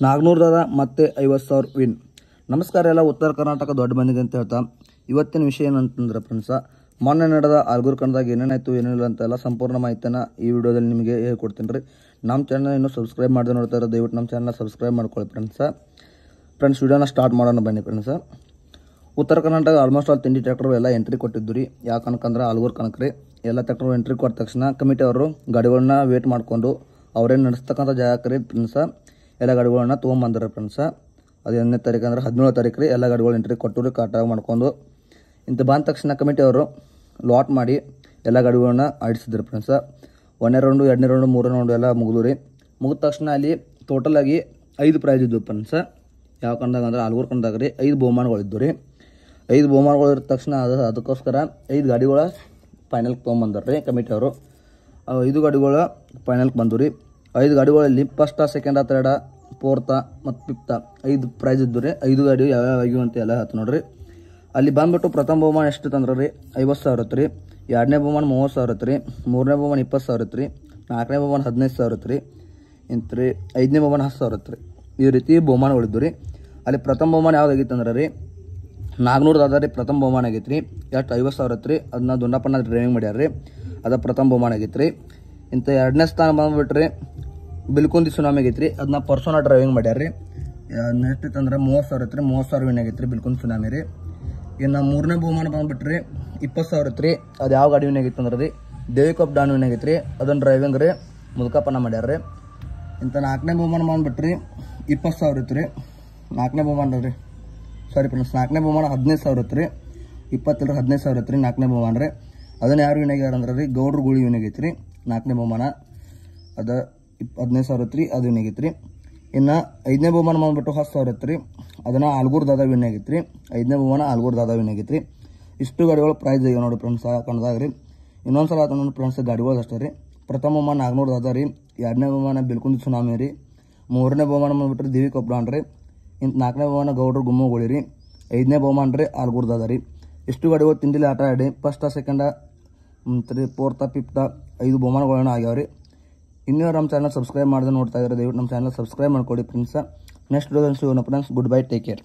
ನಾಗ್ನೂರ್ ದಾದ ಮತ್ತೆ 50,000 ವಿನ್. ನಮಸ್ಕಾರ ಎಲ್ಲ ಉತ್ತರ ಕರ್ನಾಟಕ ದೊಡ್ಡ ಮಂದಿಗೆ ಅಂತ ಹೇಳ್ತಾ ಇವತ್ತಿನ ವಿಷಯ ಏನಂತಂದ್ರೆ ಫ್ರೆಂಡ್ಸ, ಮೊನ್ನೆ ನಡೆದ ಆಲ್ಗೂರ್ ಕನ್ನಡದಾಗ ಏನೇನಾಯ್ತು ಏನಿಲ್ಲ ಅಂತೆಲ್ಲ ಸಂಪೂರ್ಣ ಮಾಹಿತಿನ ಈ ವಿಡಿಯೋದಲ್ಲಿ ನಿಮಗೆ ಹೇಳ್ಕೊಡ್ತೀನಿ ರೀ. ನಮ್ಮ ಚಾನಲ್ ಇನ್ನೂ ಸಬ್ಸ್ಕ್ರೈಬ್ ಮಾಡದೆ ನೋಡ್ತಾ ಇರೋ ದಯವಿಟ್ಟು ನಮ್ಮ ಚಾನಲ್ ಸಬ್ಸ್ಕ್ರೈಬ್ ಮಾಡ್ಕೊಳ್ಳಿ ಫ್ರೆಂಡ್ಸ್ ವಿಡಿಯೋನ ಸ್ಟಾರ್ಟ್ ಮಾಡೋಣ ಬನ್ನಿ ಫ್ರೆಂಡ್ಸ. ಉತ್ತರ ಕರ್ನಾಟಕ ಆಲ್ಮೋಸ್ಟ್ ಆಲ್ ತಿಂಡಿ ಟ್ರ್ಯಾಕ್ಟರ್ ಎಲ್ಲ ಎಂಟ್ರಿ ಕೊಟ್ಟಿದ್ದು ರೀ. ಯಾಕಂದ್ರೆ ಆಲ್ಗೂರ್ ಕನಕ ರೀ ಎಲ್ಲ ಟ್ರ್ಯಾಕ್ಟರ್ ಎಂಟ್ರಿ ಕೊಟ್ಟ ತಕ್ಷಣ ಕಮಿಟಿ ಅವರು ಗಾಡಿಗಳನ್ನ ವೇಟ್ ಮಾಡಿಕೊಂಡು ಅವ್ರೇನು ನಡೆಸ್ತಕ್ಕಂಥ ಜಾಗಕ್ಕೆ ರೀ ಫ್ರೆಂಡ್ಸ ಎಲ್ಲ ಗಾಡಿಗಳನ್ನ ತೊಗೊಂಬಂದ್ರೆ ಫ್ರೆಂಡ್ಸ. ಅದು 8ನೇ ತಾರೀಕು ಅಂದ್ರೆ 17ನೇ ತಾರೀಕು ರೀ ಎಲ್ಲ ಗಾಡಿಗಳು ಎಂಟ್ರಿ ಕೊಟ್ಟು ರೀ ಕಾಟಾಗಿ ಮಾಡ್ಕೊಂಡು ಇಂಥ ಬಂದ ತಕ್ಷಣ ಕಮಿಟಿ ಅವರು ಲಾಟ್ ಮಾಡಿ ಎಲ್ಲ ಗಾಡಿಗಳನ್ನ ಆಡಿಸಿದ್ರು ಫ್ರೆಂಡ್ಸ. 1ನೇ ರೌಂಡು 2ನೇ ರೌಂಡು 3ನೇ ರೌಂಡು ಎಲ್ಲ ಮುಗಿದು ರೀ. ಮುಗಿದ ತಕ್ಷಣ ಅಲ್ಲಿ ಟೋಟಲಾಗಿ 5 ಪ್ರೈಸ್ ಇದ್ದವು ಫ್ರೆಂಡ್ಸ. ಯಾವ ಕನ್ನದಾಗ ಅಂದ್ರೆ ಆಲ್ಗೂರ್ ಕನ್ನದಾಗ ರೀ 5 ಬಹುಮಾನಗಳಿದ್ದು ರೀ. 5 ಬಹುಮಾನಗಳು ಇರೋ ತಕ್ಷಣ ಅದಕ್ಕೋಸ್ಕರ 5 ಗಾಡಿಗಳ ಫೈನಲ್ಗೆ ತೊಗೊಂಬಂದಾರೆ ರೀ ಕಮಿಟಿ ಅವರು. 5 ಗಾಡಿಗಳ ಫೈನಲ್ಗೆ ಬಂದು ರೀ. 5 ಗಾಡಿಗಳಲ್ಲಿ ಫಸ್ಟ, ಸೆಕೆಂಡ, ಥರ್ಡ, ಫೋರ್ತ ಮತ್ತು ಫಿಫ್ತ 5 ಪ್ರೈಸ್ ಇದ್ದು ರೀ. 5 ಗಾಡಿ ಯಾವ್ಯಾವ ಆಗಿವೆ ಅಂತ ಎಲ್ಲ ಹೇಳ್ತು ನೋಡ್ರಿ. ಅಲ್ಲಿ ಬಂದ್ಬಿಟ್ಟು ಪ್ರಥಮ ಬಹುಮಾನ ಎಷ್ಟು ತಂದ್ರೆ ರೀ 50,000 ಇತ್ತು ರೀ. 2ನೇ ಬಹುಮಾನ 30,000 ಇತ್ತು ರೀ. 3ನೇ ಬಹುಮಾನ 20,000 ಇತ್ತು ರೀ. 4ನೇ ಬಹುಮಾನ 15,000 ಇತ್ತು ರೀ. ಇಂತ ರೀ 5ನೇ ಬಹುಮಾನ 10,000 ಇತ್ತು ರೀ. ಈ ರೀತಿ ಬಹುಮಾನಗಳಿದ್ದು ರೀ. ಅಲ್ಲಿ ಪ್ರಥಮ ಬಹುಮಾನ ಯಾವ್ದಾಗಿತ್ತು ಅಂದ್ರೆ ರೀ ನಾಗ್ನೂರ್ ದಾದ ರೀ ಪ್ರಥಮ ಬಹುಮಾನ ಆಗೈತೆ ರೀ. ಎಷ್ಟು 50,000 ಇತ್ತು ರೀ. ಅದನ್ನ ದುಂಡಪ್ಪನ ಡ್ರೈವಿಂಗ್ ಮಾಡ್ಯಾರ ರೀ. ಅದು ಪ್ರಥಮ ಬಹುಮಾನ ಆಗೈತೆ ರೀ. ಇಂಥ 2ನೇ ಸ್ಥಾನ ಬಂದ್ಬಿಟ್ರಿ ಬಿಲ್ಕುಂದಿ ಸುನಾಮಿ ಆಗೈತೆ ರೀ. ಅದನ್ನ ಪರ್ಸೋನ ಡ್ರೈವಿಂಗ್ ಮಾಡ್ಯಾರ ರೀ. ನೆಕ್ಸ್ಟ್ ಅಂದ್ರೆ 30,000 ಇತ್ತು ರೀ. 30,000 ವಿನ್ ಆಗೈತೆ ರೀ ಬಿಲ್ಕುಂದಿ ಸುನಾಮಿ ರೀ. ಇನ್ನು 3ನೇ ಬಹುಮಾನ ಬಂದ್ಬಿಟ್ರಿ 20,000 ಇತ್ತು ರೀ. ಅದು ಯಾವ ಗಾಡಿ ವಿನ್ ಆಗೈತೆ ಅಂದ್ರೆ ರೀ ದೇವಿಕೊಪ್ ಡಾನ್ ವಿನ್ ಆಗೈತೆ ರೀ. ಅದನ್ನ ಡ್ರೈವಿಂಗ್ ರೀ ಮುದುಕಪ್ಪನ ಮಾಡ್ಯಾರ ರೀ. ಇಂಥ 4ನೇ ಬಹುಮಾನ ಬಂದ್ಬಿಟ್ರಿ 20,000 ಇತ್ತು ರೀ. 4ನೇ ಬಹುಮಾನ ರೀ ಸಾರಿ ಫ್ರೆಂಡ್ಸ್ 4ನೇ ಬಹುಮಾನ 15,000 ಇತ್ತು ರೀ. 20 15,000 ಇತ್ತು ರೀ 4ನೇ ಬಹುಮಾನ ರೀ. ಅದನ್ನ ಯಾರು ವಿನ್ ಆಗ್ಯಾರ ಅಂದ್ರೆ ರೀ ಗೌಡ್ರ ಗುಳಿ ವಿನ್ ಆಗೈತೆ ರೀ. 4ನೇ ಬಹುಮಾನ ಅದು 15,000 ಇತ್ತು ರೀ. ಅದು ವಿನ್ ಆಗೈತೆ ರೀ. ಇನ್ನು 5ನೇ ಬಹುಮಾನ ಬಂದ್ಬಿಟ್ಟು 10,000 ಇತ್ತು ರೀ. ಅದನ್ನು ಆಲ್ಗೂರ್ ದಾದ ವಿನ್ ಆಗೈತೆ ರೀ. 5ನೇ ಬಹುಮಾನ ಆಲ್ಗೂರ್ ದಾದ ವಿನ್ ಆಗೈತೆ ರೀ. ಇಷ್ಟು ಗಾಡಿಗಳು ಪ್ರೈಸ್ ಆಗ್ಯಾವ ನೋಡಿ ಫ್ರೆಂಡ್ಸ್ ಕನ್ನದಾಗ ರೀ. ಇನ್ನೊಂದ್ಸಲ ಆತ ನೋಡಿ ಫ್ರೆಂಡ್ಸ್ ಗಾಡಿಗಳು ಅಷ್ಟೇ ರೀ. ಪ್ರಥಮ ಬಹುಮಾನ ನಾಗ್ನೂರ್ ದಾದ ರೀ. 2ನೇ ಬಹುಮಾನ ಬಿಲ್ಕುಂದಿ ಸುನಾಮಿ ರೀ. 3ನೇ ಬಹುಮಾನ ಬಂದ್ಬಿಟ್ರಿ ದೇವಿಕೊಪ್ ಡಾನ್ ರೀ. ಇಂತ 4ನೇ ಬಹುಮಾನ ಗೌಡ್ರ ಗುಮ್ಮಗೋಳಿ ರೀ. 5ನೇ ಬಹುಮಾನ ರೀ ಆಲ್ಗೂರ್ ದಾದ ರೀ. ಇಷ್ಟು ಗಾಡಿಗಳು ತಿಂಡಿಲಿ ಆಟ ಆಡಿ ಫಸ್ಟ, ಸೆಕೆಂಡ, ಫೋರ್ತ, ಫಿಫ್ತ 5 ಬಹುಮಾನಗಳನ್ನ ಆಗ್ಯಾವ ರೀ. ಇನ್ನೂ ನಮ್ಮ ಚಾನಲ್ ಸಬ್ಸ್ಕ್ರೈಬ್ ಮಾಡಿದ್ರೆ ನೋಡ್ತಾ ಇದ್ದಾರೆ ದಯವಿಟ್ಟು ನಮ್ಮ ಚಾನಲ್ ಸಬ್ಸ್ಕ್ರೈಬ್ ಮಾಡ್ಕೊಳ್ಳಿ ಫ್ರೆಂಡ್ಸ. ನೆಕ್ಸ್ಟ್ ವಿಡಿಯೋದಲ್ಲಿ ಸಿಗೋಣ friends. Good bye, take care.